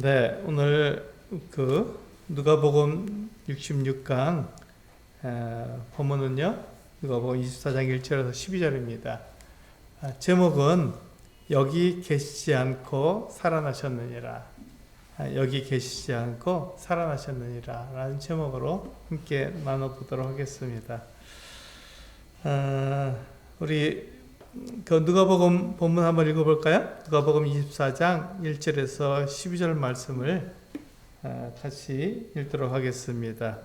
네, 오늘 누가복음 66강 본문은요. 누가복음 24장 1절에서 12절입니다. 제목은 여기 계시지 않고 살아나셨느니라. 여기 계시지 않고 살아나셨느니라 라는 제목으로 함께 나눠보도록 하겠습니다. 우리 누가복음 본문 한번 읽어볼까요? 누가복음 24장 1절에서 12절 말씀을 같이 읽도록 하겠습니다.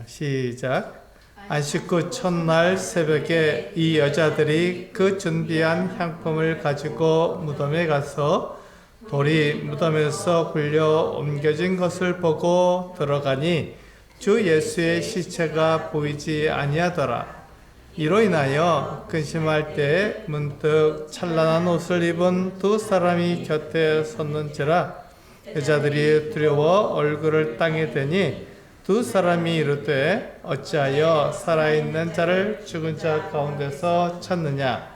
시작. 안식구 첫날 새벽에 이 여자들이 그 준비한 향품을 가지고 무덤에 가서 돌이 무덤에서 굴려 옮겨진 것을 보고 들어가니 주 예수의 시체가 보이지 아니하더라. 이로 인하여 근심할 때 문득 찬란한 옷을 입은 두 사람이 곁에 섰는지라. 여자들이 두려워 얼굴을 땅에 대니 두 사람이 이르되 어찌하여 살아있는 자를 죽은 자 가운데서 찾느냐.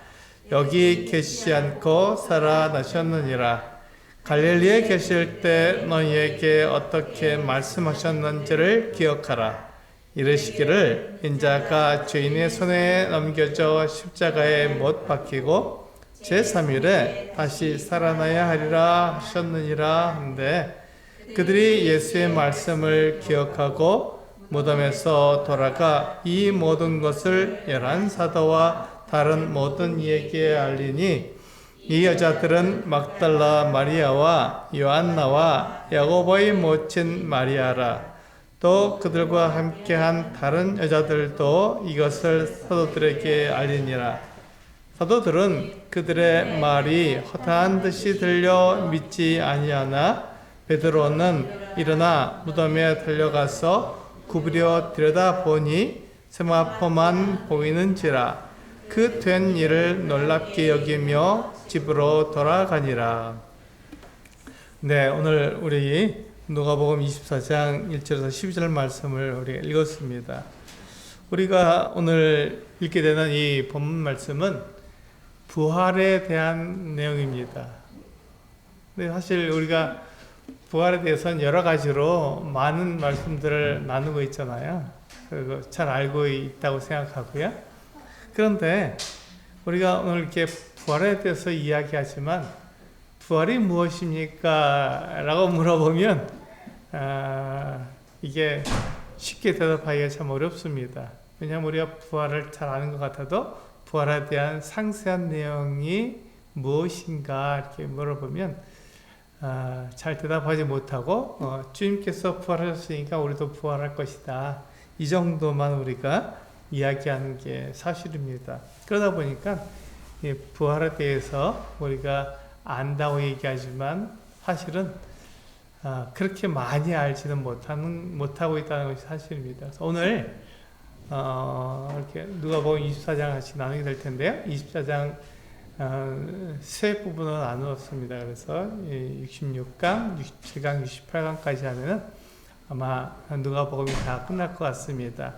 여기 계시지 않고 살아나셨느니라. 갈릴리에 계실 때 너희에게 어떻게 말씀하셨는지를 기억하라. 이르시기를 인자가 죄인의 손에 넘겨져 십자가에 못 박히고 제3일에 다시 살아나야 하리라 하셨느니라 한데, 그들이 예수의 말씀을 기억하고 무덤에서 돌아가 이 모든 것을 11사도와 다른 모든 이에게 알리니, 이 여자들은 막달라 마리아와 요한나와 야고보의 모친 마리아라. 또 그들과 함께한 다른 여자들도 이것을 사도들에게 알리니라. 사도들은 그들의 말이 허다한 듯이 들려 믿지 아니하나 베드로는 일어나 무덤에 달려가서 굽으려 들여다보니 세마포만 보이는지라. 그 된 일을 놀랍게 여기며 집으로 돌아가니라. 네, 오늘 우리 누가복음 24장 1절에서 12절 말씀을 우리가 읽었습니다. 우리가 오늘 읽게 되는 이 본문 말씀은 부활에 대한 내용입니다. 근데 사실 우리가 부활에 대해서는 여러 가지로 많은 말씀들을 나누고 있잖아요. 그리고 잘 알고 있다고 생각하고요. 그런데 우리가 오늘 이렇게 부활에 대해서 이야기하지만 부활이 무엇입니까? 라고 물어보면 이게 쉽게 대답하기가 참 어렵습니다. 왜냐하면 우리가 부활을 잘 아는 것 같아도 부활에 대한 상세한 내용이 무엇인가 이렇게 물어보면 잘 대답하지 못하고 주님께서 부활하셨으니까 우리도 부활할 것이다. 이 정도만 우리가 이야기하는 게 사실입니다. 그러다 보니까 이 부활에 대해서 우리가 안다고 얘기하지만 사실은 그렇게 많이 알지는 못하고 있다는 것이 사실입니다. 그래서 오늘 이렇게 누가복음 24장 같이 나누게 될 텐데요. 24장 세 부분으로 나누었습니다. 그래서 66강, 67강, 68강까지 하면은 아마 누가복음이 다 끝날 것 같습니다.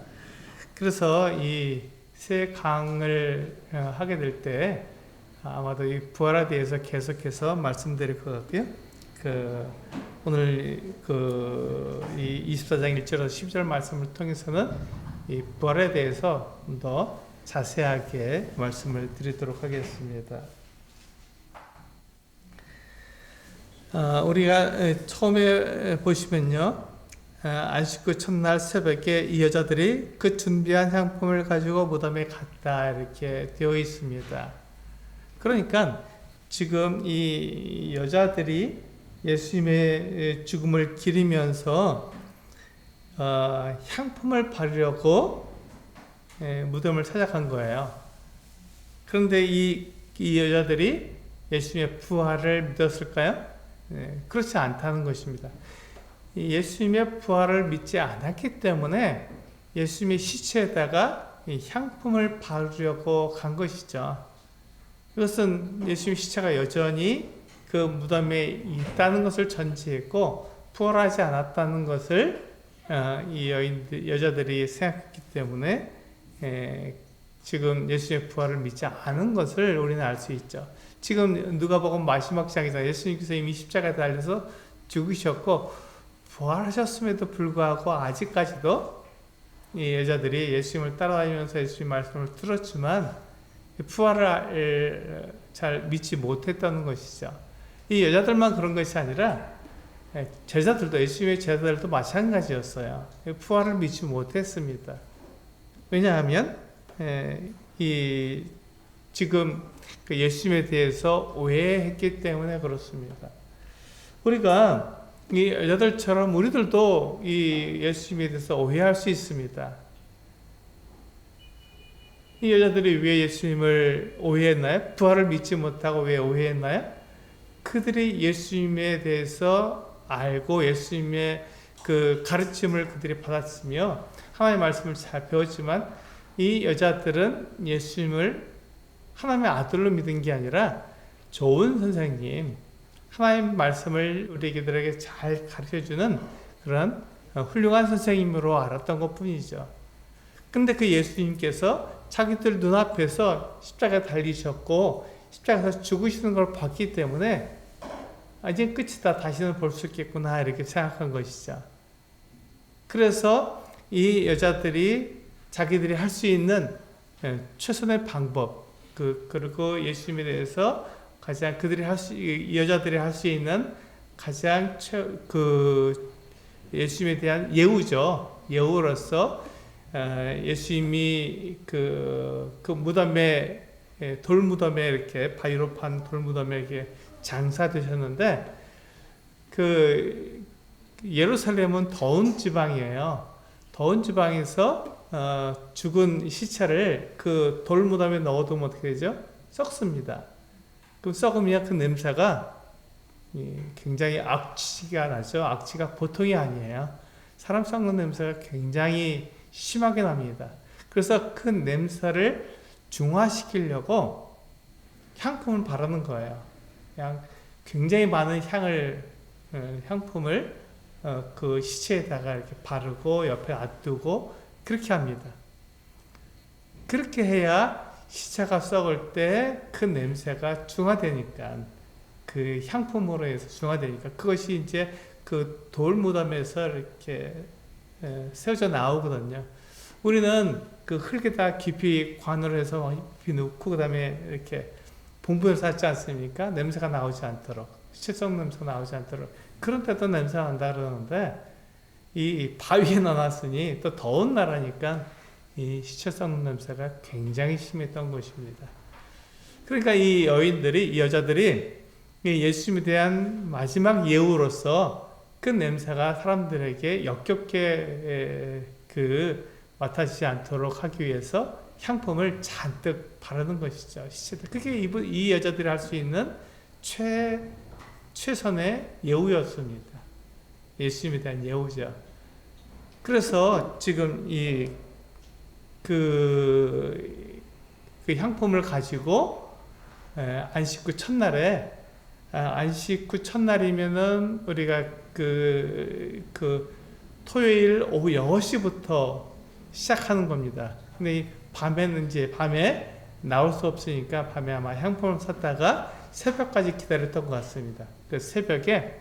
그래서 이 세 강을 하게 될 때 아마도 이 부활에 대해서 계속해서 말씀드릴 것 같고요. 오늘 이 24장 1절에서 12절 말씀을 통해서는 이 부활에 대해서 좀 더 자세하게 말씀을 드리도록 하겠습니다. 우리가 처음에 보시면요. 안식구 첫날 새벽에 이 여자들이 그 준비한 향품을 가지고 무덤에 갔다 이렇게 되어 있습니다. 그러니까 지금 이 여자들이 예수님의 죽음을 기리면서 향품을 바르려고 무덤을 찾아간 거예요. 그런데 이 여자들이 예수님의 부활을 믿었을까요? 그렇지 않다는 것입니다. 예수님의 부활을 믿지 않았기 때문에 예수님의 시체에다가 향품을 바르려고 간 것이죠. 이것은 예수님의 시체가 여전히 그 무덤에 있다는 것을 전제했고 부활하지 않았다는 것을 이 여자들이 생각했기 때문에 지금 예수님의 부활을 믿지 않은 것을 우리는 알 수 있죠. 지금 누가복음 마지막 장에서 예수님께서 이미 십자가에 달려서 죽으셨고 부활하셨음에도 불구하고 아직까지도 이 여자들이 예수님을 따라다니면서 예수님 말씀을 들었지만 부활을 잘 믿지 못했다는 것이죠. 이 여자들만 그런 것이 아니라 제자들도, 예수님의 제자들도 마찬가지였어요. 부활을 믿지 못했습니다. 왜냐하면 이 지금 그 예수님에 대해서 오해했기 때문에 그렇습니다. 우리가 이 여자들처럼 우리들도 이 예수님에 대해서 오해할 수 있습니다. 이 여자들이 왜 예수님을 오해했나요? 부활을 믿지 못하고 왜 오해했나요? 그들이 예수님에 대해서 알고 예수님의 그 가르침을 그들이 받았으며 하나님의 말씀을 잘 배웠지만 이 여자들은 예수님을 하나님의 아들로 믿은 게 아니라 좋은 선생님, 하나님 말씀을 우리들에게 잘 가르쳐주는 그런 훌륭한 선생님으로 알았던 것 뿐이죠. 근데 그 예수님께서 자기들 눈앞에서 십자가에 달리셨고 십자가에서 죽으시는 걸 봤기 때문에 이제 끝이다, 다시는 볼 수 있겠구나 이렇게 생각한 것이죠. 그래서 이 여자들이 자기들이 할 수 있는 최선의 방법, 그리고 예수님에 대해서 가장 이 여자들이 할 수 있는 가장 예수님에 대한 예우죠. 예우로서 예수님이 그 무덤에, 돌무덤에 이렇게 바위로 판 돌무덤에 이렇게 장사되셨는데 그 예루살렘은 더운 지방이에요. 더운 지방에서 죽은 시체를 그 돌무덤에 넣어두면 어떻게 되죠? 썩습니다. 그럼 썩으면 그 냄새가 굉장히 악취가 나죠. 악취가 보통이 아니에요. 사람 썩는 냄새가 굉장히 심하게 납니다. 그래서 그 냄새를 중화시키려고 향품을 바르는 거예요. 그냥 굉장히 많은 향품을 그 시체에다가 이렇게 바르고 옆에 놔두고 그렇게 합니다. 그렇게 해야 시체가 썩을 때 그 냄새가 중화되니까, 그 향품으로 해서 중화되니까 그것이 이제 그 돌무덤에서 이렇게 세워져 나오거든요. 우리는 그 흙에다 깊이 관을 해서 깊이 넣고 그 다음에 이렇게 봉분을 쌓지 않습니까? 냄새가 나오지 않도록, 시체 썩는 냄새가 나오지 않도록. 그런 때도 냄새가 난다 그러는데 이 바위에 넣어놨으니 또 더운 나라니까 이 시체 썩는 냄새가 굉장히 심했던 것입니다. 그러니까 이 여자들이 예수님에 대한 마지막 예우로서 그 냄새가 사람들에게 역겹게 맡아지지 않도록 하기 위해서 향품을 잔뜩 바르는 것이죠. 그게 이 여자들이 할 수 있는 최선의 예우였습니다. 예수님에 대한 예우죠. 그래서 지금 그 향품을 가지고 안식 후 첫날에, 안식 후 첫날이면은 우리가 토요일 오후 6시부터 시작하는 겁니다. 근데 밤에 나올 수 없으니까 밤에 아마 향품을 샀다가 새벽까지 기다렸던 것 같습니다. 그 새벽에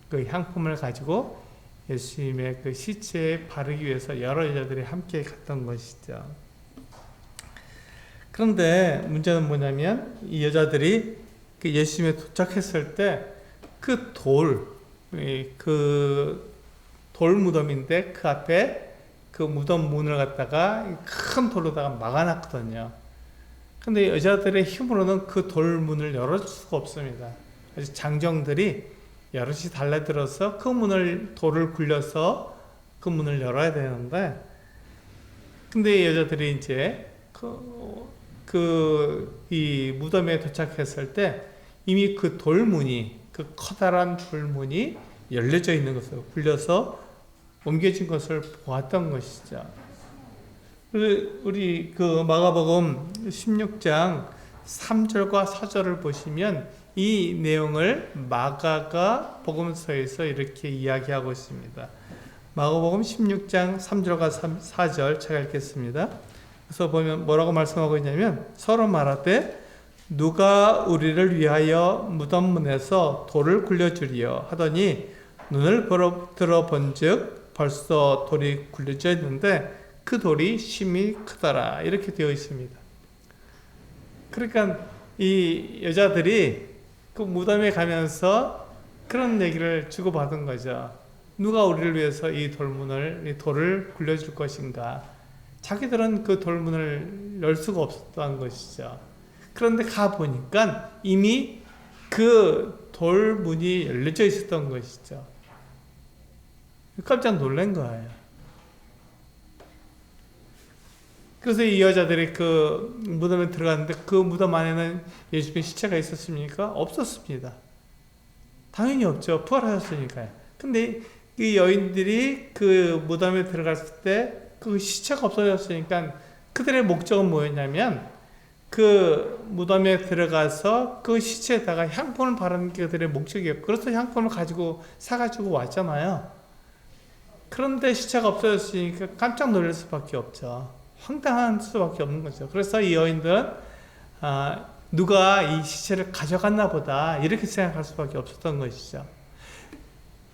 그 향품을 가지고 예수님의 그 시체에 바르기 위해서 여러 여자들이 함께 갔던 것이죠. 그런데 문제는 뭐냐면 이 여자들이 그 예수님에 도착했을 때 그 돌무덤인데 그 앞에 그 무덤 문을 갖다가 큰 돌로다가 막아놨거든요. 근데 여자들의 힘으로는 그 돌문을 열어줄 수가 없습니다. 그래서 장정들이 여럿이 달려들어서 돌을 굴려서 그 문을 열어야 되는데, 근데 여자들이 이제 이 무덤에 도착했을 때 이미 그 커다란 돌문이 열려져 있는 것을, 굴려서 옮겨진 것을 보았던 것이죠. 우리 마가복음 16장 3절과 4절을 보시면 이 내용을 마가가 복음서에서 이렇게 이야기하고 있습니다. 마가복음 16장 3절과 4절 제가 읽겠습니다. 그래서 보면 뭐라고 말씀하고 있냐면, 서로 말하되 누가 우리를 위하여 무덤문에서 돌을 굴려주리요 하더니 눈을 들어본 즉 벌써 돌이 굴려져 있는데 그 돌이 심히 크더라. 이렇게 되어 있습니다. 그러니까 이 여자들이 그 무덤에 가면서 그런 얘기를 주고받은 거죠. 누가 우리를 위해서 이 돌을 굴려줄 것인가. 자기들은 그 돌문을 열 수가 없었던 것이죠. 그런데 가보니까 이미 그 돌문이 열려져 있었던 것이죠. 깜짝 놀란 거예요. 그래서 이 여자들이 그 무덤에 들어갔는데 그 무덤 안에는 예수님의 시체가 있었습니까? 없었습니다. 당연히 없죠. 부활하셨으니까요. 근데 이 여인들이 그 무덤에 들어갔을 때 그 시체가 없어졌으니까 그들의 목적은 뭐였냐면 그 무덤에 들어가서 그 시체에다가 향품을 바르는 게 그들의 목적이었고, 그래서 향품을 사가지고 왔잖아요. 그런데 시체가 없어졌으니까 깜짝 놀랄 수밖에 없죠. 황당한 수밖에 없는 거죠. 그래서 이 여인들은 누가 이 시체를 가져갔나 보다 이렇게 생각할 수밖에 없었던 것이죠.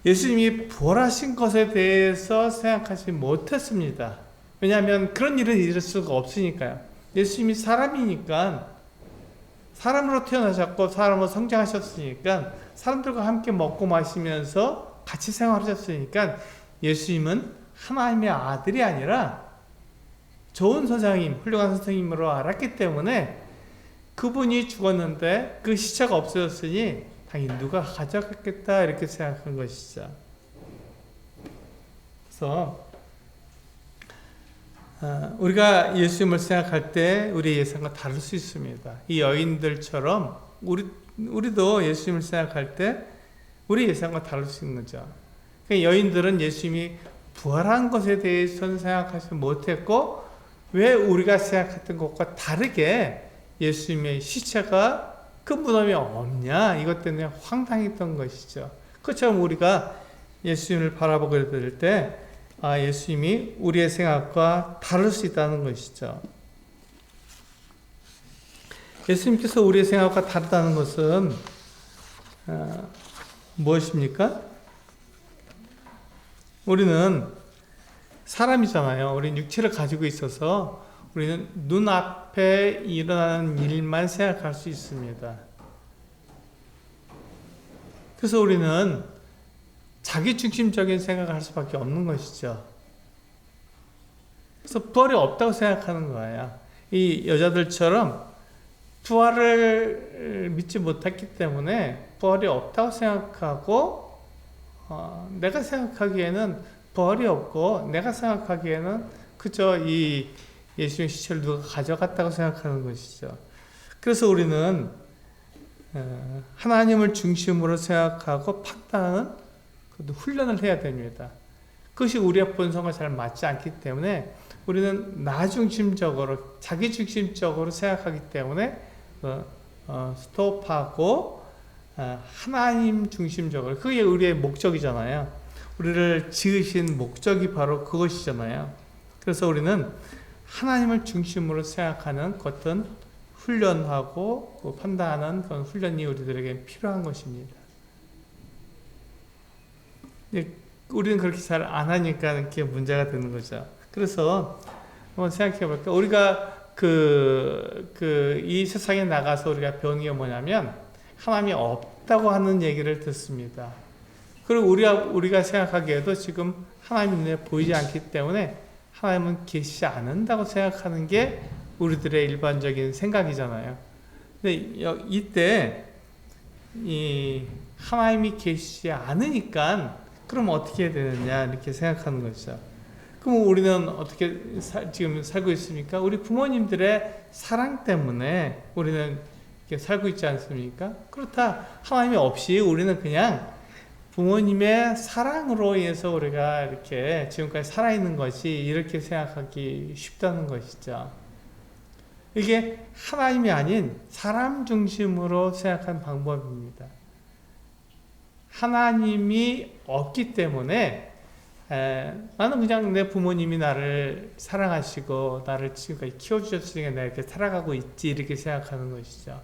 예수님이 부활하신 것에 대해서 생각하지 못했습니다. 왜냐하면 그런 일은 있을 수가 없으니까요. 예수님이 사람이니까, 사람으로 태어나셨고 사람으로 성장하셨으니까, 사람들과 함께 먹고 마시면서 같이 생활하셨으니까 예수님은 하나님의 아들이 아니라 좋은 선생님, 훌륭한 선생님으로 알았기 때문에 그분이 죽었는데 그 시체가 없어졌으니 당연히 누가 가져갔겠다 이렇게 생각한 것이죠. 그래서 우리가 예수님을 생각할 때 우리의 예상과 다를 수 있습니다. 이 여인들처럼 우리도 예수님을 생각할 때 우리 예상과 다를 수 있는 거죠. 그러니까 여인들은 예수님이 부활한 것에 대해서는 생각하지 못했고, 왜 우리가 생각했던 것과 다르게 예수님의 시체가 그 무덤에 없냐, 이것 때문에 황당했던 것이죠. 그처럼 우리가 예수님을 바라보게 될 때 예수님이 우리의 생각과 다를 수 있다는 것이죠. 예수님께서 우리의 생각과 다르다는 것은 무엇입니까? 우리는 사람이잖아요. 우리는 육체를 가지고 있어서 우리는 눈앞에 일어나는 일만 생각할 수 있습니다. 그래서 우리는 자기중심적인 생각을 할 수밖에 없는 것이죠. 그래서 부활이 없다고 생각하는 거예요. 이 여자들처럼 부활을 믿지 못했기 때문에 부활이 없다고 생각하고, 내가 생각하기에는 부활이 없고, 내가 생각하기에는 그저 이 예수님의 시체를 누가 가져갔다고 생각하는 것이죠. 그래서 우리는 하나님을 중심으로 생각하고 판단하는 훈련을 해야 됩니다. 그것이 우리의 본성과 잘 맞지 않기 때문에 우리는 나 중심적으로, 자기 중심적으로 생각하기 때문에 스톱하고 하나님 중심적으로, 그게 우리의 목적이잖아요. 우리를 지으신 목적이 바로 그것이잖아요. 그래서 우리는 하나님을 중심으로 생각하는 어떤 훈련하고 판단하는 그런 훈련이 우리들에게 필요한 것입니다. 우리는 그렇게 잘 안 하니까 이렇게 문제가 되는 거죠. 그래서 한번 생각해 볼까? 우리가 이 세상에 나가서 우리가 배우는 게 뭐냐면 하나님이 없다고 하는 얘기를 듣습니다. 그리고 우리가 생각하기에도 지금 하나님 눈에 보이지 않기 때문에 하나님은 계시지 않는다고 생각하는 게 우리들의 일반적인 생각이잖아요. 근데 이때 이 하나님이 계시지 않으니까 그럼 어떻게 해야 되느냐 이렇게 생각하는 거죠. 그럼 우리는 어떻게 지금 살고 있습니까? 우리 부모님들의 사랑 때문에 우리는 이렇게 살고 있지 않습니까? 그렇다 하나님이 없이 우리는 그냥 부모님의 사랑으로 인해서 우리가 이렇게 지금까지 살아있는 것이 이렇게 생각하기 쉽다는 것이죠. 이게 하나님이 아닌 사람 중심으로 생각하는 방법입니다. 하나님이 없기 때문에 나는 그냥 내 부모님이 나를 사랑하시고 나를 지금까지 키워주셨으니까 내가 이렇게 살아가고 있지 이렇게 생각하는 것이죠.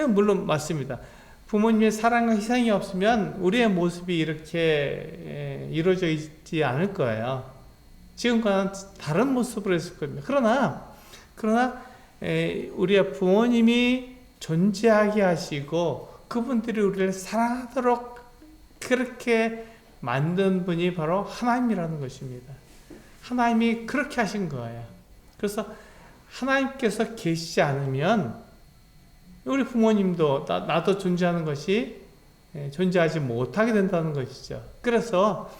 물론 맞습니다. 부모님의 사랑과 희생이 없으면 우리의 모습이 이렇게 이루어져 있지 않을 거예요. 지금과는 다른 모습으로 했을 겁니다. 그러나 우리의 부모님이 존재하게 하시고 그분들이 우리를 사랑하도록 그렇게 만든 분이 바로 하나님이라는 것입니다. 하나님이 그렇게 하신 거예요. 그래서 하나님께서 계시지 않으면 우리 부모님도 나도 존재하는 것이 존재하지 못하게 된다는 것이죠. 그래서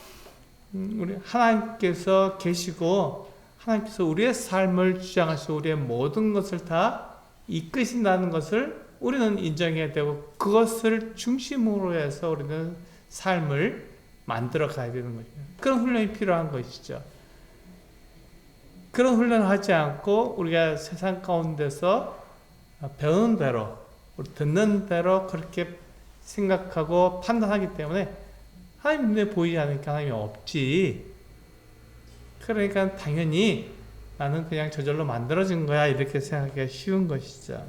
우리 하나님께서 계시고 하나님께서 우리의 삶을 주장하시고 우리의 모든 것을 다 이끄신다는 것을 우리는 인정해야 되고 그것을 중심으로 해서 우리는 삶을 만들어 가야 되는 거죠. 그런 훈련이 필요한 것이죠. 그런 훈련을 하지 않고 우리가 세상 가운데서 배우는 대로, 듣는 대로 그렇게 생각하고 판단하기 때문에 하나님 눈에 보이지 않으니까 하나님이 없지. 그러니까 당연히 나는 그냥 저절로 만들어진 거야 이렇게 생각하기가 쉬운 것이죠.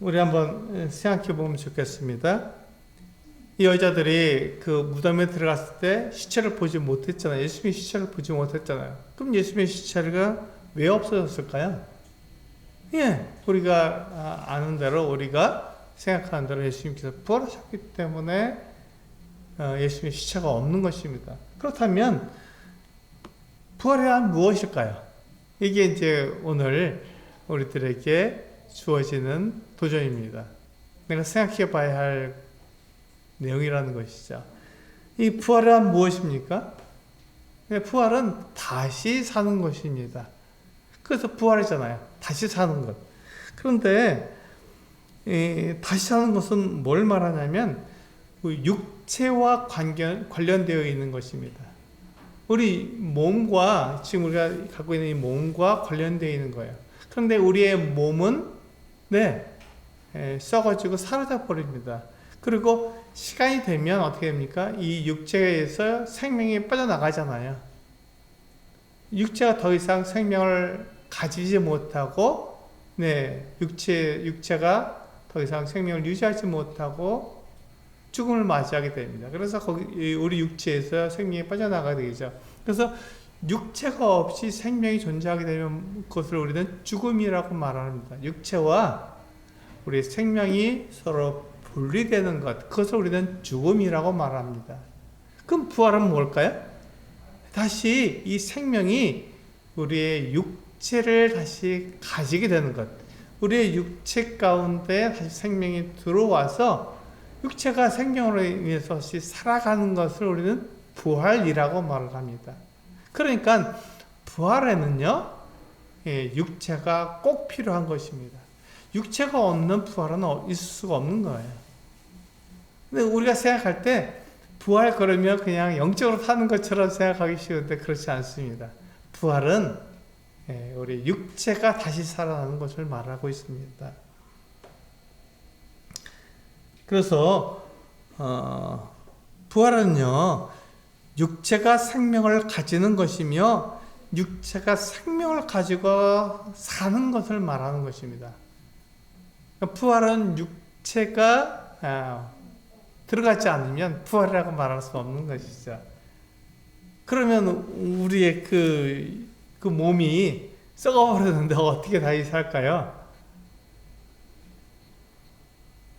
우리 한번 생각해 보면 좋겠습니다. 이 여자들이 그 무덤에 들어갔을 때 시체를 보지 못했잖아요. 예수님의 시체를 보지 못했잖아요. 그럼 예수님의 시체가 왜 없어졌을까요? 우리가 아는 대로, 우리가 생각하는 대로 예수님께서 부활하셨기 때문에 예수님의 시체가 없는 것입니다. 그렇다면 부활이란 무엇일까요? 이게 이제 오늘 우리들에게 주어지는 도전입니다. 내가 생각해 봐야 할 내용이라는 것이죠. 이 부활이란 무엇입니까? 부활은 다시 사는 것입니다. 그래서 부활이잖아요. 다시 사는 것. 그런데 다시 사는 것은 뭘 말하냐면 육체와 관련되어 있는 것입니다. 우리 몸과 지금 우리가 갖고 있는 이 몸과 관련되어 있는 거예요. 그런데 우리의 몸은 썩어지고 사라져 버립니다. 그리고 시간이 되면 어떻게 됩니까? 이 육체에서 생명이 빠져나가잖아요. 육체가 더 이상 생명을 가지지 못하고, 육체가 더 이상 생명을 유지하지 못하고 죽음을 맞이하게 됩니다. 그래서 우리 육체에서 생명이 빠져나가게 되죠. 그래서 육체가 없이 생명이 존재하게 되면 그것을 우리는 죽음이라고 말합니다. 육체와 우리 생명이 서로 분리되는 것, 그것을 우리는 죽음이라고 말합니다. 그럼 부활은 뭘까요? 다시 이 생명이 우리의 육체를 다시 가지게 되는 것, 우리의 육체 가운데 다시 생명이 들어와서 육체가 생명으로 인해서 다시 살아가는 것을 우리는 부활이라고 말을 합니다. 그러니까 부활에는요, 육체가 꼭 필요한 것입니다. 육체가 없는 부활은 있을 수가 없는 거예요. 근데 우리가 생각할 때 부활 그러면 그냥 영적으로 사는 것처럼 생각하기 쉬운데 그렇지 않습니다. 부활은 우리 육체가 다시 살아나는 것을 말하고 있습니다. 그래서 부활은요, 육체가 생명을 가지는 것이며 육체가 생명을 가지고 사는 것을 말하는 것입니다. 부활은 육체가 들어가지 않으면 부활이라고 말할 수 없는 것이죠. 그러면 우리의 그 몸이 썩어버렸는데 어떻게 다시 살까요?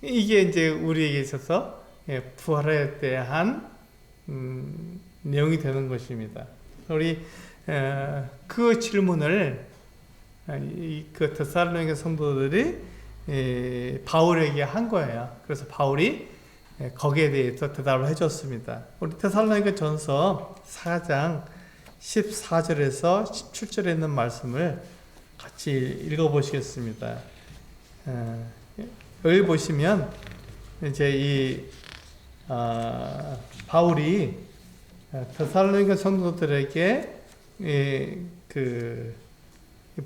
이게 이제 우리에게 있어서 부활에 대한 내용이 되는 것입니다. 우리 그 질문을 그 데살로니가 성도들이 바울에게 한 거예요. 그래서 바울이 거기에 대해서 대답을 해줬습니다. 우리 데살로니가 전서 4장 14절에서 17절에 있는 말씀을 같이 읽어보시겠습니다. 여기 보시면 이제 이 바울이 데살로니가 성도들에게 그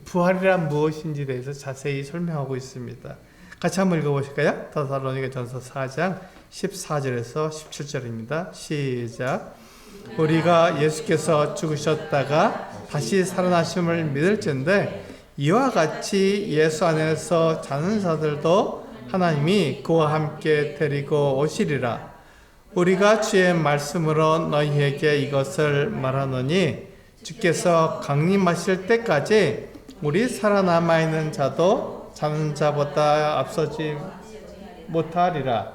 부활이란 무엇인지 대해서 자세히 설명하고 있습니다. 같이 한번 읽어보실까요? 데살로니가 전서 4장 14절에서 17절입니다. 시작. 우리가 예수께서 죽으셨다가 다시 살아나심을 믿을진데 이와 같이 예수 안에서 자는 자들도 하나님이 그와 함께 데리고 오시리라. 우리가 주의 말씀으로 너희에게 이것을 말하노니 주께서 강림하실 때까지 우리 살아남아 있는 자도 자는 자보다 앞서지 못하리라.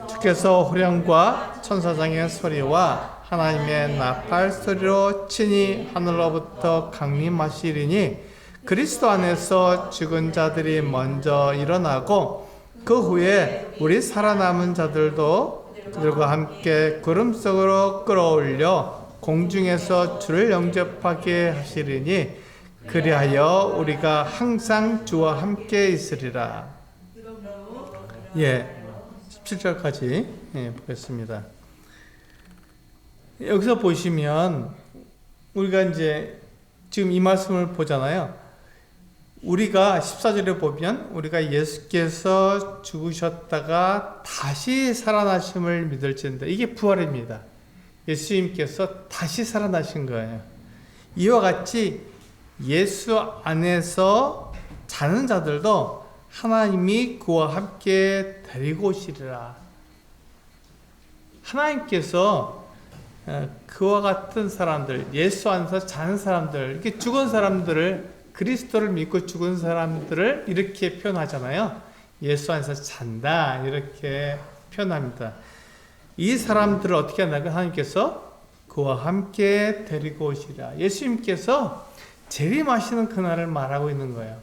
주께서 호령과 천사장의 소리와 하나님의 나팔 소리로 친히 하늘로부터 강림하시리니 그리스도 안에서 죽은 자들이 먼저 일어나고 그 후에 우리 살아남은 자들도 그들과 함께 구름 속으로 끌어올려 공중에서 주를 영접하게 하시리니 그리하여 우리가 항상 주와 함께 있으리라. 17절까지 보겠습니다. 여기서 보시면 우리가 이제 지금 이 말씀을 보잖아요. 우리가 14절에 보면 우리가 예수께서 죽으셨다가 다시 살아나심을 믿을지인데 이게 부활입니다. 예수님께서 다시 살아나신 거예요. 이와 같이 예수 안에서 자는 자들도 하나님이 그와 함께 데리고 오시리라. 하나님께서 그와 같은 사람들, 예수 안에서 자는 사람들, 이렇게 죽은 사람들을, 그리스도를 믿고 죽은 사람들을 이렇게 표현하잖아요. 예수 안에서 잔다, 이렇게 표현합니다. 이 사람들을 어떻게 한다고? 하나님께서 그와 함께 데리고 오시리라. 예수님께서 재림하시는 그날을 말하고 있는 거예요.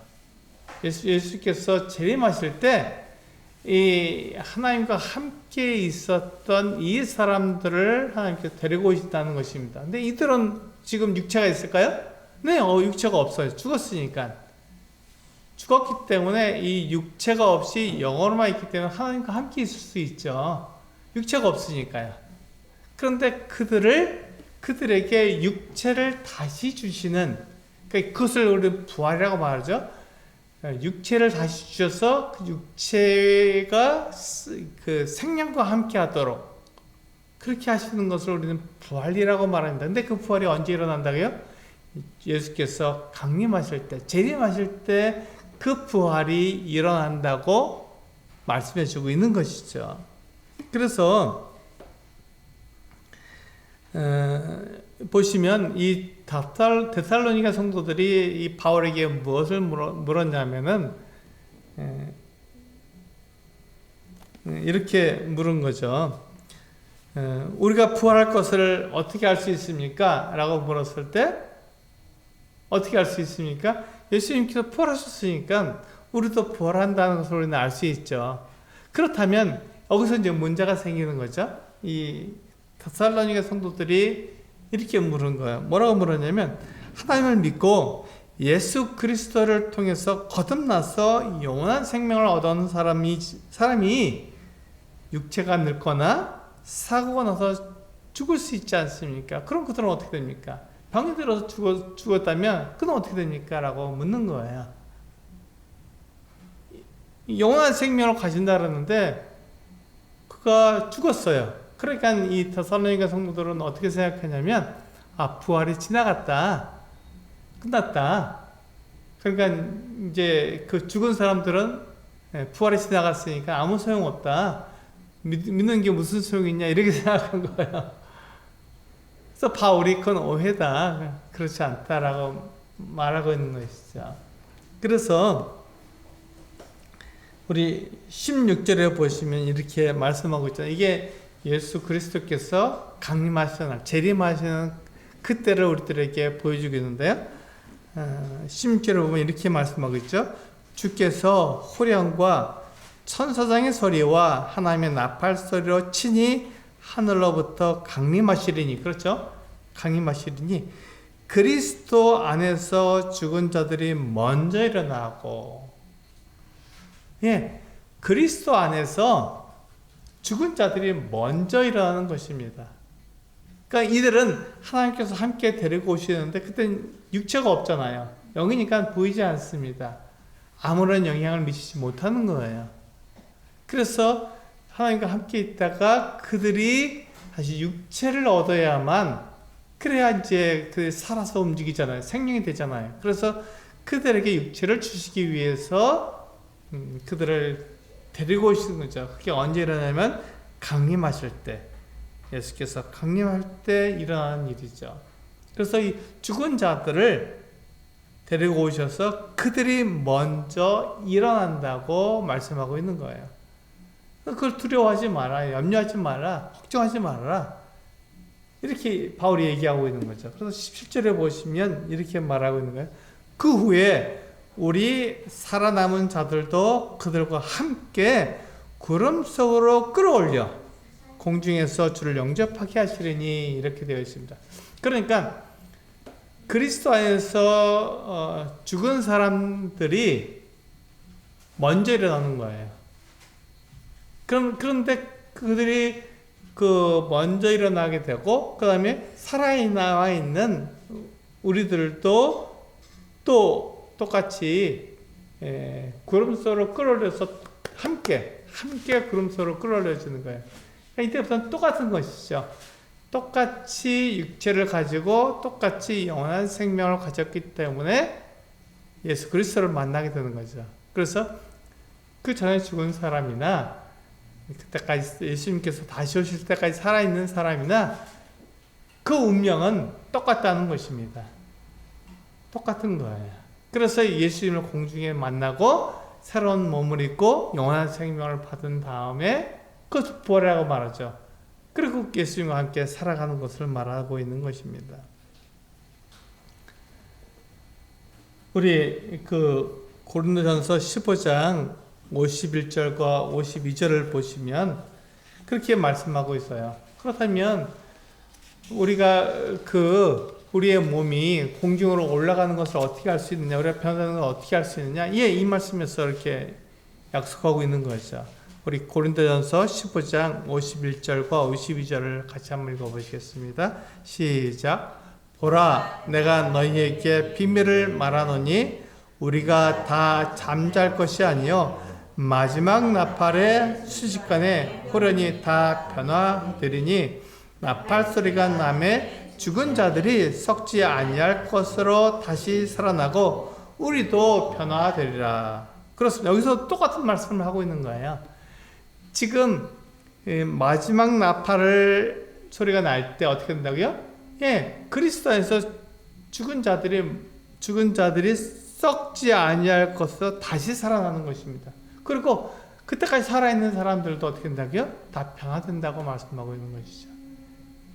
예수께서 재림하실 때 이 하나님과 함께 있었던 이 사람들을 하나님께서 데리고 오신다는 것입니다. 근데 이들은 지금 육체가 있을까요? 네, 육체가 없어요. 죽었으니까. 죽었기 때문에 이 육체가 없이 영으로만 있기 때문에 하나님과 함께 있을 수 있죠. 육체가 없으니까요. 그런데 그들에게 육체를 다시 주시는, 그러니까 그것을 우리 부활이라고 말하죠. 육체를 다시 주셔서 그 육체가 그 생명과 함께 하도록 그렇게 하시는 것을 우리는 부활이라고 말합니다. 근데 그 부활이 언제 일어난다고요? 예수께서 강림하실 때, 재림하실 때 그 부활이 일어난다고 말씀해 주고 있는 것이죠. 그래서 보시면 이 데살로니가 성도들이 이 바울에게 무엇을 물었냐면은 이렇게 물은 거죠. 우리가 부활할 것을 어떻게 알 수 있습니까? 라고 물었을 때 어떻게 알 수 있습니까? 예수님께서 부활하셨으니까 우리도 부활한다는 것을 우리는 알 수 있죠. 그렇다면 여기서 이제 문제가 생기는 거죠. 이 데살로니가 성도들이 이렇게 물은 거예요. 뭐라고 물었냐면 하나님을 믿고 예수 그리스도를 통해서 거듭나서 영원한 생명을 얻은 사람이 육체가 늙거나 사고가 나서 죽을 수 있지 않습니까? 그럼 그들은 어떻게 됩니까? 병이 들어서 죽었다면 그는 어떻게 됩니까? 라고 묻는 거예요. 영원한 생명을 가진다 그러는데 그가 죽었어요. 그러니까 이 데살로니가 성도들은 어떻게 생각하냐면 부활이 지나갔다. 끝났다. 그러니까 이제 그 죽은 사람들은 부활이 지나갔으니까 아무 소용없다. 믿는 게 무슨 소용이 있냐 이렇게 생각한 거예요. 그래서 바울이 그건 오해다. 그렇지 않다라고 말하고 있는 것이죠. 그래서 우리 16절에 보시면 이렇게 말씀하고 있잖아요. 이게 예수 그리스도께서 강림하시는 날, 재림하시는 그때를 우리들에게 보여주고 있는데요. 16절에 보면 이렇게 말씀하고 있죠. 주께서 호령과 천사장의 소리와 하나님의 나팔 소리로 친히 하늘로부터 강림하시리니, 그렇죠? 강림하시리니 그리스도 안에서 죽은 자들이 먼저 일어나고, 그리스도 안에서 죽은 자들이 먼저 일어나는 것입니다. 그러니까 이들은 하나님께서 함께 데리고 오시는데 그때는 육체가 없잖아요. 영이니까 보이지 않습니다. 아무런 영향을 미치지 못하는 거예요. 그래서 하나님과 함께 있다가 그들이 다시 육체를 얻어야만, 그래야 이제 그 살아서 움직이잖아요. 생명이 되잖아요. 그래서 그들에게 육체를 주시기 위해서 그들을 데리고 오시는 거죠. 그게 언제 일어나냐면 강림하실 때, 예수께서 강림할 때 일어나는 일이죠. 그래서 이 죽은 자들을 데리고 오셔서 그들이 먼저 일어난다고 말씀하고 있는 거예요. 그걸 두려워하지 마라, 염려하지 마라, 걱정하지 말아라. 이렇게 바울이 얘기하고 있는 거죠. 그래서 17절에 보시면 이렇게 말하고 있는 거예요. 그 후에 우리 살아남은 자들도 그들과 함께 구름 속으로 끌어올려 공중에서 주를 영접하게 하시리니, 이렇게 되어 있습니다. 그러니까 그리스도 안에서 죽은 사람들이 먼저 일어나는 거예요. 그런데 그들이 먼저 일어나게 되고, 그 다음에 살아나와 있는 우리들도 또 똑같이 구름 속으로 끌어올려서 함께 구름 속으로 끌어올려지는 거예요. 그러니까 이때부터는 똑같은 것이죠. 똑같이 육체를 가지고 똑같이 영원한 생명을 가졌기 때문에 예수 그리스도를 만나게 되는 거죠. 그래서 그 전에 죽은 사람이나 그때까지 예수님께서 다시 오실 때까지 살아있는 사람이나 그 운명은 똑같다는 것입니다. 똑같은 거예요. 그래서 예수님을 공중에 만나고 새로운 몸을 입고 영원한 생명을 받은 다음에 그것을 부활이라고 말하죠. 그리고 예수님과 함께 살아가는 것을 말하고 있는 것입니다. 우리 고린도전서 15장 51절과 52절을 보시면 그렇게 말씀하고 있어요. 그렇다면 우리가 우리의 몸이 공중으로 올라가는 것을 어떻게 할 수 있느냐, 우리가 변화되는 것을 어떻게 할 수 있느냐, 이 말씀에서 이렇게 약속하고 있는 거죠. 우리 고린도전서 15장 51절과 52절을 같이 한번 읽어보시겠습니다. 시작. 보라, 내가 너희에게 비밀을 말하노니 우리가 다 잠잘 것이 아니요 마지막 나팔의 순식간에 호련히 다 변화되리니, 나팔 소리가 나매 죽은 자들이 썩지 아니할 것으로 다시 살아나고 우리도 변화되리라. 그렇습니다. 여기서 똑같은 말씀을 하고 있는 거예요. 지금 마지막 나팔을 소리가 날 때 어떻게 된다고요? 그리스도 안에서 죽은 자들이 썩지 아니할 것으로 다시 살아나는 것입니다. 그리고 그때까지 살아있는 사람들도 어떻게 된다고요? 다 변화된다고 말씀하고 있는 것이죠.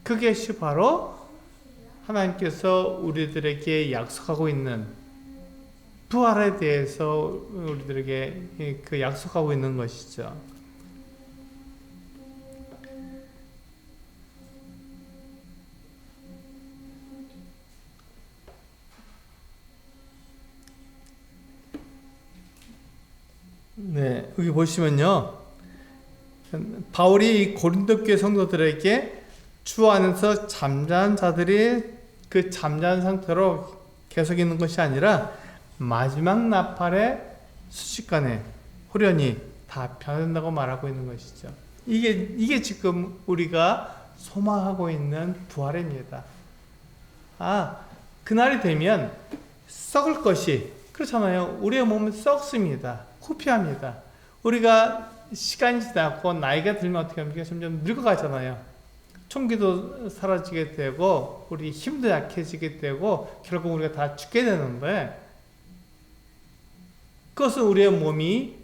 그것이 바로 하나님께서 우리들에게 약속하고 있는 부활에 대해서 우리들에게 약속하고 있는 것이죠. 네, 여기 보시면요, 바울이 고린도 교회 성도들에게 주 안에서 잠자는 자들이 그 잠자는 상태로 계속 있는 것이 아니라 마지막 나팔의 순식간에 호련히 다 변한다고 말하고 있는 것이죠. 이게 지금 우리가 소망하고 있는 부활입니다. 그날이 되면 썩을 것이, 그렇잖아요. 우리의 몸은 썩습니다. 후피합니다. 우리가 시간이 지나고 나이가 들면 어떻게 합니까? 점점 늙어가잖아요. 총기도 사라지게 되고 우리 힘도 약해지게 되고 결국 우리가 다 죽게 되는데, 그것은 우리의 몸이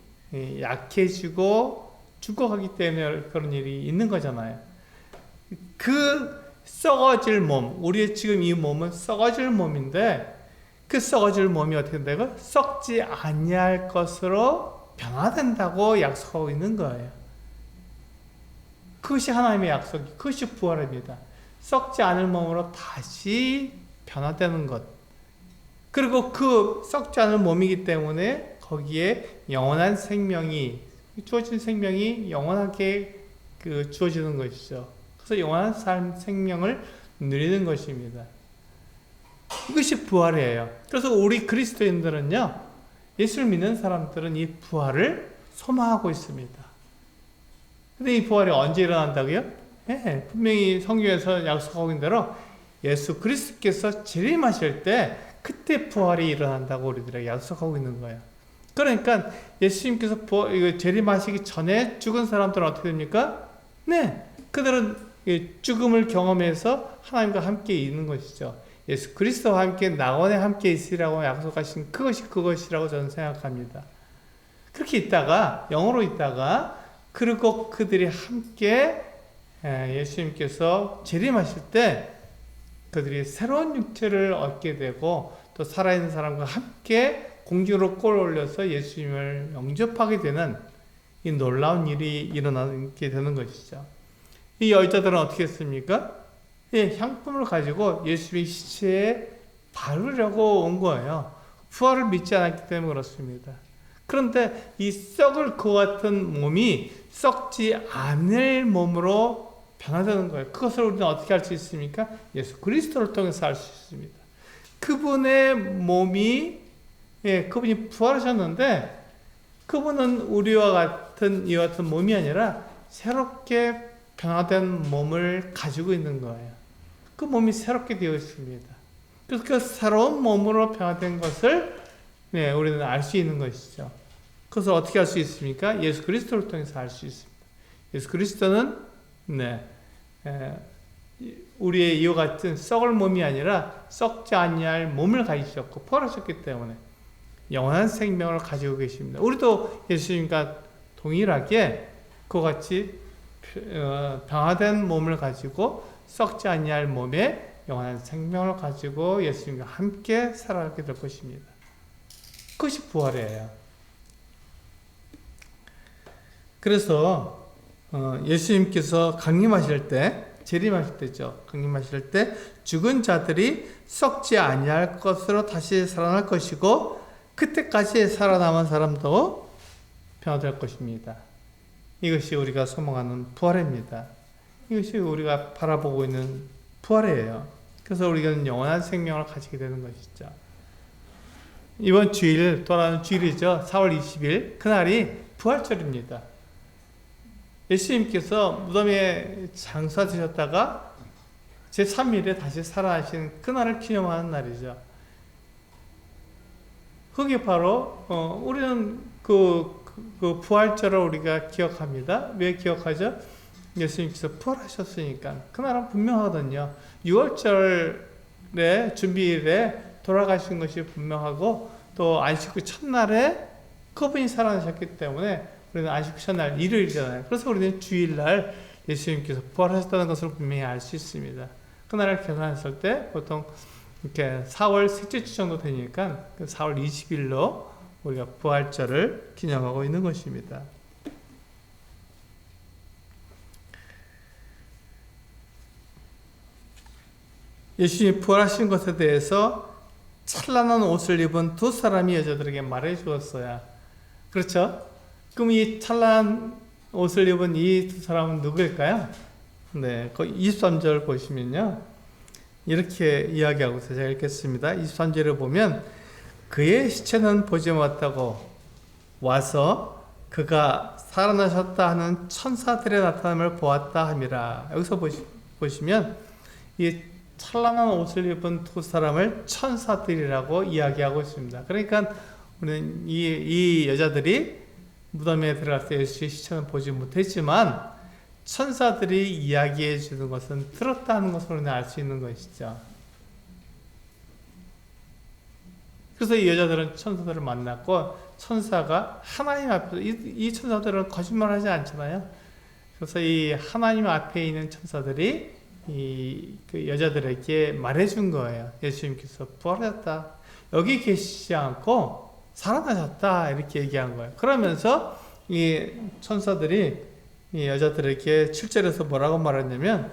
약해지고 죽어가기 때문에 그런 일이 있는 거잖아요. 그 썩어질 몸, 우리의 지금 이 몸은 썩어질 몸인데, 그 썩어질 몸이 어떻게 된다고? 썩지 아니할 것으로 변화된다고 약속하고 있는 거예요. 그것이 하나님의 약속이, 그것이 부활입니다. 썩지 않을 몸으로 다시 변화되는 것. 그리고 그 썩지 않을 몸이기 때문에 거기에 영원한 생명이, 주어진 생명이 영원하게 주어지는 것이죠. 그래서 영원한 삶, 생명을 누리는 것입니다. 이것이 부활이에요. 그래서 우리 그리스도인들은요, 예수를 믿는 사람들은 이 부활을 소망하고 있습니다. 근데 이 부활이 언제 일어난다고요? 분명히 성경에서 약속하고 있는 대로 예수 그리스도께서 재림하실 때 그때 부활이 일어난다고 우리들에게 약속하고 있는 거예요. 그러니까 예수님께서 이거 재림하시기 전에 죽은 사람들은 어떻게 됩니까? 네, 그들은 죽음을 경험해서 하나님과 함께 있는 것이죠. 예수 그리스도와 함께 낙원에 함께 있으리라고 약속하신 그것이라고 저는 생각합니다. 그렇게 있다가 영으로 있다가 그리고 그들이 함께 예수님께서 재림하실 때 그들이 새로운 육체를 얻게 되고 또 살아있는 사람과 함께 공중으로 꼴 올려서 예수님을 영접하게 되는 이 놀라운 일이 일어나게 되는 것이죠. 이 여자들은 어떻게 했습니까? 향품을 가지고 예수님의 시체에 바르려고 온 거예요. 부활을 믿지 않았기 때문에 그렇습니다. 그런데 이 썩을 것 같은 몸이 썩지 않을 몸으로 변화되는 거예요. 그것을 우리는 어떻게 할 수 있습니까? 예수 그리스도를 통해서 할 수 있습니다. 그분의 몸이 그분이 부활하셨는데 그분은 우리와 같은 이와 같은 몸이 아니라 새롭게 변화된 몸을 가지고 있는 거예요. 그 몸이 새롭게 되어 있습니다. 그래서 그 새로운 몸으로 변화된 것을 우리는 알 수 있는 것이죠. 그것을 어떻게 할 수 있습니까? 예수 그리스도를 통해서 알 수 있습니다. 예수 그리스도는 우리의 이와 같은 썩을 몸이 아니라 썩지 아니할 몸을 가지셨고 부활하셨기 때문에 영원한 생명을 가지고 계십니다. 우리도 예수님과 동일하게 그와 같이 변화된 몸을 가지고 썩지 아니할 몸에 영원한 생명을 가지고 예수님과 함께 살아가게 될 것입니다. 그것이 부활이에요. 그래서 예수님께서 강림하실 때, 재림하실 때죠. 강림하실 때 죽은 자들이 썩지 아니할 것으로 다시 살아날 것이고 그때까지 살아남은 사람도 변화될 것입니다. 이것이 우리가 소망하는 부활입니다. 이것이 우리가 바라보고 있는 부활이에요. 그래서 우리는 영원한 생명을 가지게 되는 것이죠. 이번 주일, 돌아오는 주일이죠. 4월 20일, 그날이 부활절입니다. 예수님께서 무덤에 장사되셨다가 제3일에 다시 살아나신 그날을 기념하는 날이죠. 그게 바로 우리는 그 부활절을 우리가 기억합니다. 왜 기억하죠? 예수님께서 부활하셨으니까. 그날은 분명하거든요. 6월절에 준비일에 돌아가신 것이 분명하고 또 안식 후 첫날에 그분이 살아나셨기 때문에 우리는 안식 후 첫날 일요일이잖아요. 그래서 우리는 주일날 예수님께서 부활하셨다는 것을 분명히 알 수 있습니다. 그날을 계산했을 때 보통 이렇게 4월 셋째 주 정도 되니까 4월 20일로 우리가 부활절을 기념하고 있는 것입니다. 예수님이 부활하신 것에 대해서 찬란한 옷을 입은 두 사람이 여자들에게 말해 주었어요. 그렇죠? 그럼 이 찬란한 옷을 입은 이 두 사람은 누구일까요? 네, 그 23절 보시면요. 이렇게 이야기하고 있어요. 제가 읽겠습니다. 23절에 보면 그의 시체는 보지 못하고 와서 그가 살아나셨다 하는 천사들의 나타남을 보았다 함이라. 여기서 보시면 이 찬란한 옷을 입은 두 사람을 천사들이라고 이야기하고 있습니다. 그러니까 우리는 이 여자들이 무덤에 들어갈 때 예수의 시체는 보지 못했지만 천사들이 이야기해 주는 것은 들었다는 것으로 알 수 있는 것이죠. 그래서 이 여자들은 천사들을 만났고 천사가 하나님 앞에서 이 천사들은 거짓말하지 않잖아요. 그래서 이 하나님 앞에 있는 천사들이 그 여자들에게 말해준 거예요. 예수님께서 부활하셨다. 여기 계시지 않고 살아나셨다. 이렇게 얘기한 거예요. 그러면서 이 천사들이 이 여자들에게 7절에서 뭐라고 말했냐면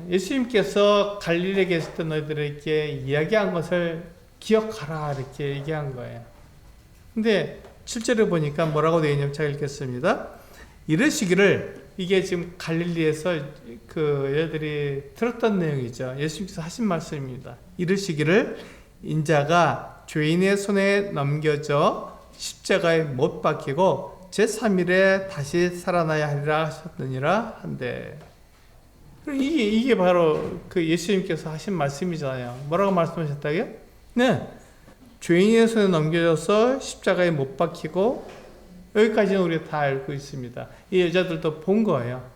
예수님께서 갈릴리에 계실 때 너희들에게 이야기한 것을 기억하라. 이렇게 얘기한 거예요. 근데 7절에 보니까 뭐라고 되어 있냐면 제가 읽겠습니다. 이르시기를 이게 지금 갈릴리에서 그 여자들이 들었던 내용이죠. 예수님께서 하신 말씀입니다. 이르시기를 인자가 죄인의 손에 넘겨져 십자가에 못 박히고 제3일에 다시 살아나야 하리라 하셨느니라 한데 이게 바로 그 예수님께서 하신 말씀이잖아요. 뭐라고 말씀하셨다고요? 네, 죄인의 손에 넘겨져서 십자가에 못 박히고, 여기까지는 우리가 다 알고 있습니다. 이 여자들도 본 거예요.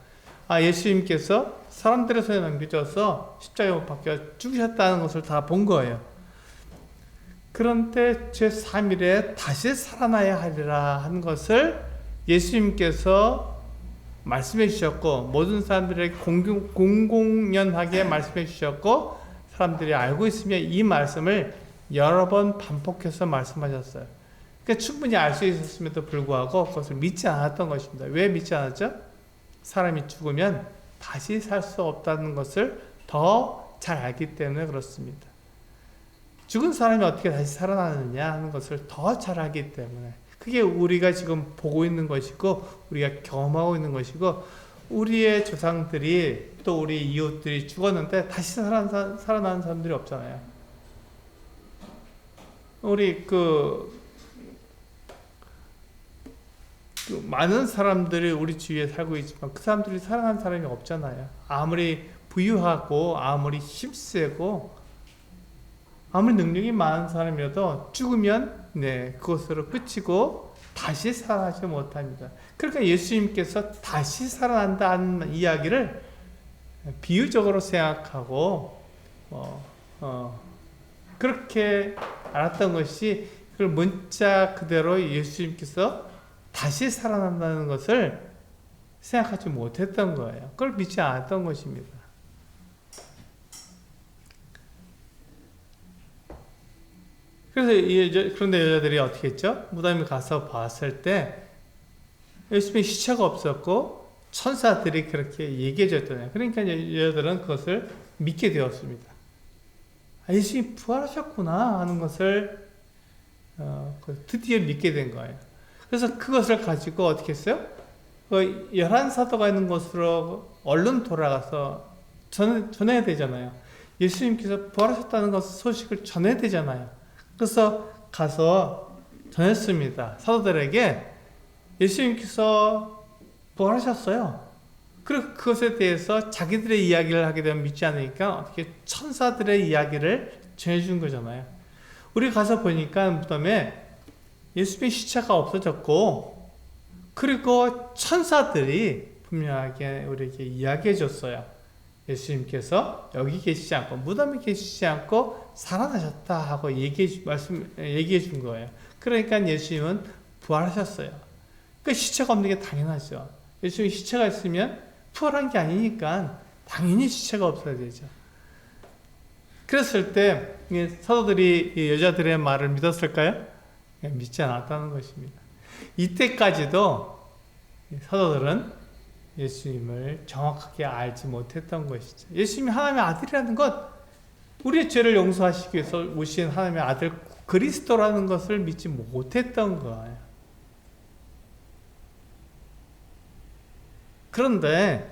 아, 예수님께서 사람들의 손에 넘겨져서 십자가에 못 박혀 죽으셨다는 것을 다 본 거예요. 그런데 제3일에 다시 살아나야 하리라 한 것을 예수님께서 말씀해 주셨고, 모든 사람들에게 공공연하게 말씀해 주셨고, 사람들이 알고 있으며 이 말씀을 여러 번 반복해서 말씀하셨어요. 그러니까 충분히 알 수 있었음에도 불구하고 그것을 믿지 않았던 것입니다. 왜 믿지 않았죠? 사람이 죽으면 다시 살 수 없다는 것을 더 잘 알기 때문에 그렇습니다. 죽은 사람이 어떻게 다시 살아나느냐 하는 것을 더 잘 알기 때문에, 그게 우리가 지금 보고 있는 것이고 우리가 경험하고 있는 것이고, 우리의 조상들이 또 우리 이웃들이 죽었는데 다시 살아나는 사람들이 없잖아요. 우리 많은 사람들이 우리 주위에 살고 있지만 그 사람들이 살아난 사람이 없잖아요. 아무리 부유하고 아무리 힘세고 아무리 능력이 많은 사람이라도 죽으면 그것으로 끝이고 다시 살아나지 못합니다. 그러니까 예수님께서 다시 살아난다는 이야기를 비유적으로 생각하고 그렇게 알았던 것이, 그걸 문자 그대로 예수님께서 다시 살아난다는 것을 생각하지 못했던 거예요. 그걸 믿지 않았던 것입니다. 그런데 여자들이 어떻게 했죠? 무덤에 가서 봤을 때 예수님의 시체가 없었고 천사들이 그렇게 얘기해 줬잖아요. 그러니까 여자들은 그것을 믿게 되었습니다. 아, 예수님이 부활하셨구나 하는 것을 드디어 믿게 된 거예요. 그래서 그것을 가지고 어떻게 했어요? 11사도가 있는 곳으로 얼른 돌아가서 전해야 되잖아요. 예수님께서 부활하셨다는 것을 소식을 전해야 되잖아요. 그래서 가서 전했습니다. 사도들에게 예수님께서 부활하셨어요. 그리고 그것에 대해서 자기들의 이야기를 하게 되면 믿지 않으니까 어떻게 천사들의 이야기를 전해준 거잖아요. 우리 가서 보니까 무덤에 예수님의 시체가 없어졌고, 그리고 천사들이 분명하게 우리에게 이야기해 줬어요. 예수님께서 여기 계시지 않고 무덤에 계시지 않고 살아나셨다 하고 얘기해 준 거예요. 그러니까 예수님은 부활하셨어요. 그 시체가 없는 게 당연하죠. 예수님이 시체가 있으면 부활한 게 아니니까 당연히 시체가 없어야 되죠. 그랬을 때 사도들이 여자들의 말을 믿었을까요? 믿지 않았다는 것입니다. 이때까지도 사도들은 예수님을 정확하게 알지 못했던 것이죠. 예수님이 하나님의 아들이라는 것, 우리의 죄를 용서하시기 위해서 오신 하나님의 아들 그리스도라는 것을 믿지 못했던 거예요. 그런데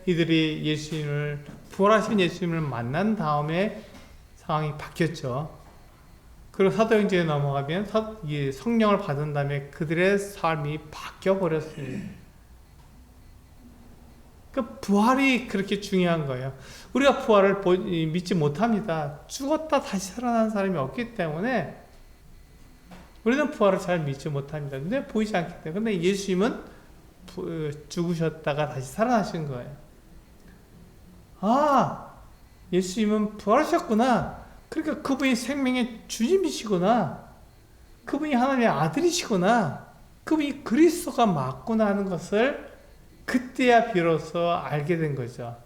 이들이 부활하신 예수님을 만난 다음에 상황이 바뀌었죠. 그리고 사도행전에 넘어가면 성령을 받은 다음에 그들의 삶이 바뀌어버렸습니다. 그러니까 부활이 그렇게 중요한 거예요. 우리가 부활을 믿지 못합니다. 죽었다 다시 살아나는 사람이 없기 때문에 우리는 부활을 잘 믿지 못합니다. 근데 보이지 않기 때문에. 근데 예수님은 죽으셨다가 다시 살아나신 거예요. 아, 예수님은 부활하셨구나. 그러니까 그분이 생명의 주님이시구나. 그분이 하나님의 아들이시구나. 그분이 그리스도가 맞구나 하는 것을 그때야 비로소 알게 된 거죠.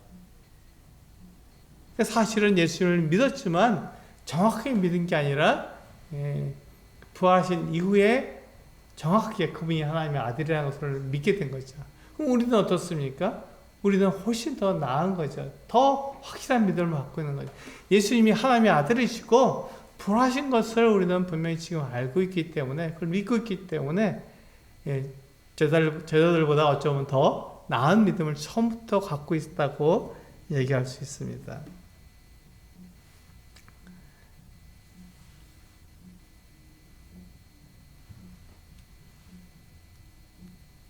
사실은 예수님을 믿었지만 정확하게 믿은 게 아니라 부활하신 이후에 정확하게 그분이 하나님의 아들이라는 것을 믿게 된 거죠. 그럼 우리는 어떻습니까? 우리는 훨씬 더 나은 거죠. 더 확실한 믿음을 갖고 있는 거죠. 예수님이 하나님의 아들이시고 부활하신 것을 우리는 분명히 지금 알고 있기 때문에, 그걸 믿고 있기 때문에 제자들보다 어쩌면 더 나은 믿음을 처음부터 갖고 있다고 얘기할 수 있습니다.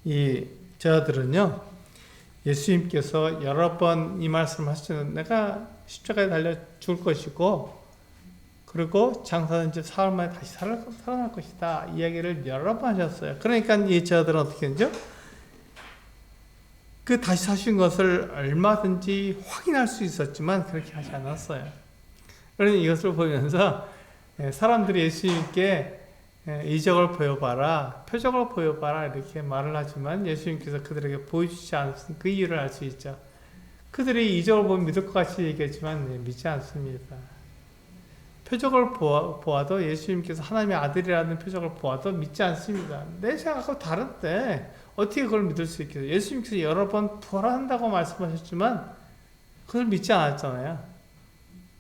이 제자들은요, 예수님께서 여러 번 이 말씀을 하시는, 내가 십자가에 달려 죽을 것이고, 그리고 장사된 지 사흘 만에 다시 살아날 것이다. 이야기를 여러 번 하셨어요. 그러니까 이 제자들은 어떻게 했죠? 그 다시 사신 것을 얼마든지 확인할 수 있었지만 그렇게 하지 않았어요. 그러니 이것을 보면서 사람들이 예수님께 이적을 보여봐라, 표적을 보여봐라 이렇게 말을 하지만 예수님께서 그들에게 보여주지 않으신 그 이유를 알 수 있죠. 그들이 이적을 보면 믿을 것 같이 얘기했지만 믿지 않습니다. 표적을 보아도 예수님께서 하나님의 아들이라는 표적을 보아도 믿지 않습니다. 내 생각하고 다른데 어떻게 그걸 믿을 수 있겠어요? 예수님께서 여러 번 부활한다고 말씀하셨지만 그걸 믿지 않았잖아요.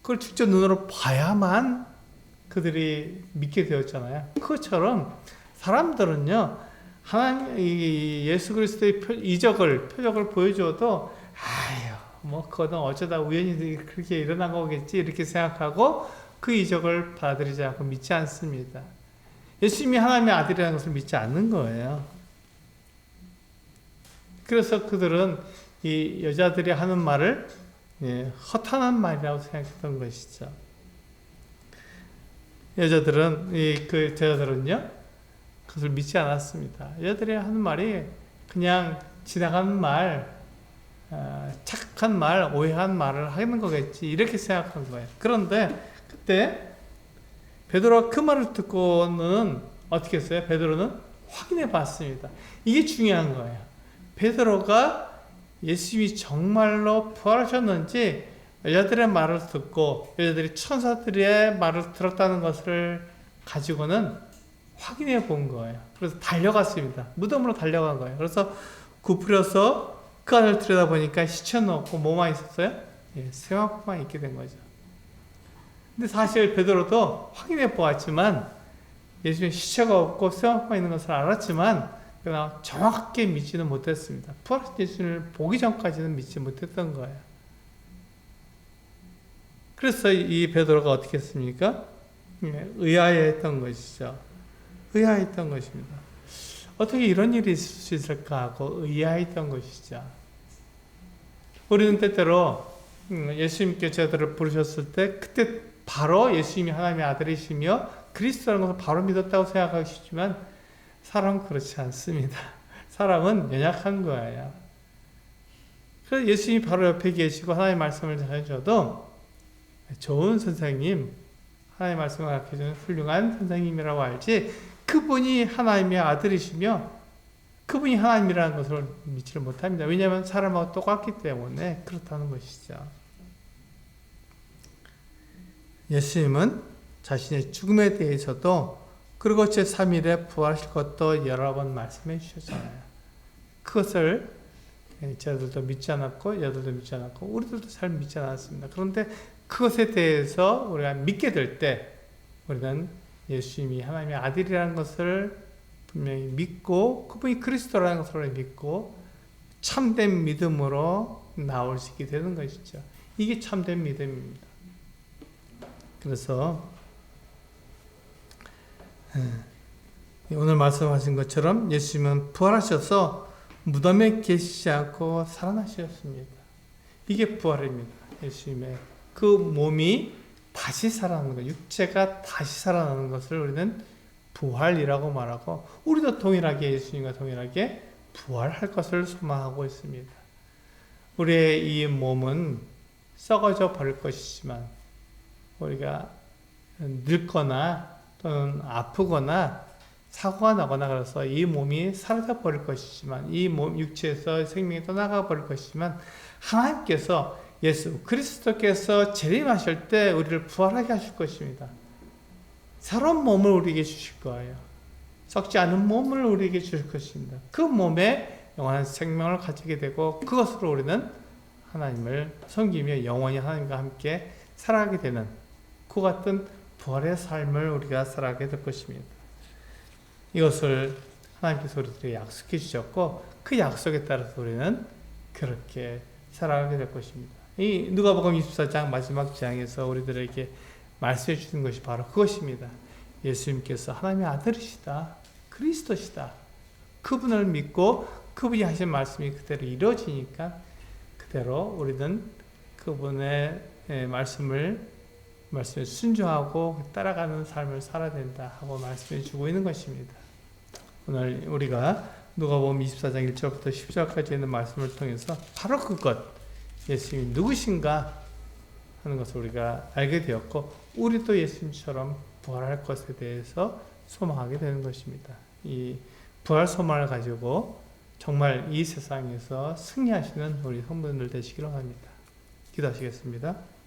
그걸 직접 눈으로 봐야만 그들이 믿게 되었잖아요. 그것처럼 사람들은요, 하나님, 예수 그리스도의 표적을 보여줘도, 그거는 어쩌다 우연히 그렇게 일어난 거겠지, 이렇게 생각하고 그 이적을 받아들이지 않고 믿지 않습니다. 예수님이 하나님의 아들이라는 것을 믿지 않는 거예요. 그래서 그들은 이 여자들이 하는 말을 허탄한 말이라고 생각했던 것이죠. 제자들은요, 그것을 믿지 않았습니다. 여자들이 하는 말이 그냥 지나간 말, 착한 말, 오해한 말을 하는 거겠지, 이렇게 생각한 거예요. 그런데 그때 베드로가 그 말을 듣고는 어떻게 했어요? 베드로는 확인해 봤습니다. 이게 중요한 거예요. 베드로가 예수님이 정말로 부활하셨는지 여자들의 말을 듣고 여자들이 천사들의 말을 들었다는 것을 가지고는 확인해 본 거예요. 그래서 달려갔습니다. 무덤으로 달려간 거예요. 그래서 굽으려서 그 안을 들여다보니까 시체는 없고 뭐만 있었어요? 세마포만 있게 된 거죠. 근데 사실 베드로도 확인해 보았지만 예수님의 시체가 없고 세마포만 있는 것을 알았지만 그러나 정확하게 믿지는 못했습니다. 부활하신 예수님을 보기 전까지는 믿지 못했던 거예요. 그래서 이 베드로가 어떻게 했습니까? 의아해했던 것이죠. 의아했던 것입니다. 어떻게 이런 일이 있을 수 있을까 하고 의아했던 것이죠. 우리는 때때로 예수님께 제자들을 부르셨을 때 그때 바로 예수님이 하나님의 아들이시며 그리스도라는 것을 바로 믿었다고 생각하기 쉽지만 사람은 그렇지 않습니다. 사람은 연약한 거예요. 그래서 예수님이 바로 옆에 계시고 하나님의 말씀을 전해줘도 좋은 선생님, 하나님의 말씀을 가르쳐주는 훌륭한 선생님이라고 알지 그분이 하나님의 아들이시며 그분이 하나님이라는 것을 믿지를 못합니다. 왜냐하면 사람하고 똑같기 때문에 그렇다는 것이죠. 예수님은 자신의 죽음에 대해서도 그리고 제3일에 부활하실 것도 여러 번 말씀해 주셨잖아요. 그것을 저들도 믿지 않았고 여들도 믿지 않았고 우리들도 잘 믿지 않았습니다. 그런데 그것에 대해서 우리가 믿게 될 때 우리는 예수님이 하나님의 아들이라는 것을 분명히 믿고 그분이 그리스도라는 것을 믿고 참된 믿음으로 나올 수 있게 되는 것이죠. 이게 참된 믿음입니다. 그래서 오늘 말씀하신 것처럼 예수님은 부활하셔서 무덤에 계시지 않고 살아나셨습니다. 이게 부활입니다. 예수님의 그 몸이 다시 살아나는 것, 육체가 다시 살아나는 것을 우리는 부활이라고 말하고 우리도 동일하게 예수님과 동일하게 부활할 것을 소망하고 있습니다. 우리의 이 몸은 썩어져 버릴 것이지만 우리가 늙거나 또는 아프거나 사고가 나거나 그래서 이 몸이 사라져 버릴 것이지만 이 몸 육체에서 생명이 떠나가 버릴 것이지만 하나님께서 예수 그리스도께서 재림하실 때 우리를 부활하게 하실 것입니다. 새로운 몸을 우리에게 주실 거예요. 썩지 않은 몸을 우리에게 주실 것입니다. 그 몸에 영원한 생명을 가지게 되고 그것으로 우리는 하나님을 섬기며 영원히 하나님과 함께 살아가게 되는 그 같은 부활의 삶을 우리가 살아가게 될 것입니다. 이것을 하나님께서 우리들에게 약속해 주셨고 그 약속에 따라서 우리는 그렇게 살아가게 될 것입니다. 이 누가복음 24장 마지막 장에서 우리들에게 말씀해 주신 것이 바로 그것입니다. 예수님께서 하나님의 아들이시다. 그리스도시다. 그분을 믿고 그분이 하신 말씀이 그대로 이루어지니까 그대로 우리는 그분의 말씀에 순종하고 따라가는 삶을 살아야 된다 하고 말씀해 주고 있는 것입니다. 오늘 우리가 누가복음 24장 1절부터 10절까지 있는 말씀을 통해서 바로 그것, 예수님이 누구신가 하는 것을 우리가 알게 되었고, 우리도 예수님처럼 부활할 것에 대해서 소망하게 되는 것입니다. 이 부활 소망을 가지고 정말 이 세상에서 승리하시는 우리 성도들 되시기를 합니다. 기도하시겠습니다.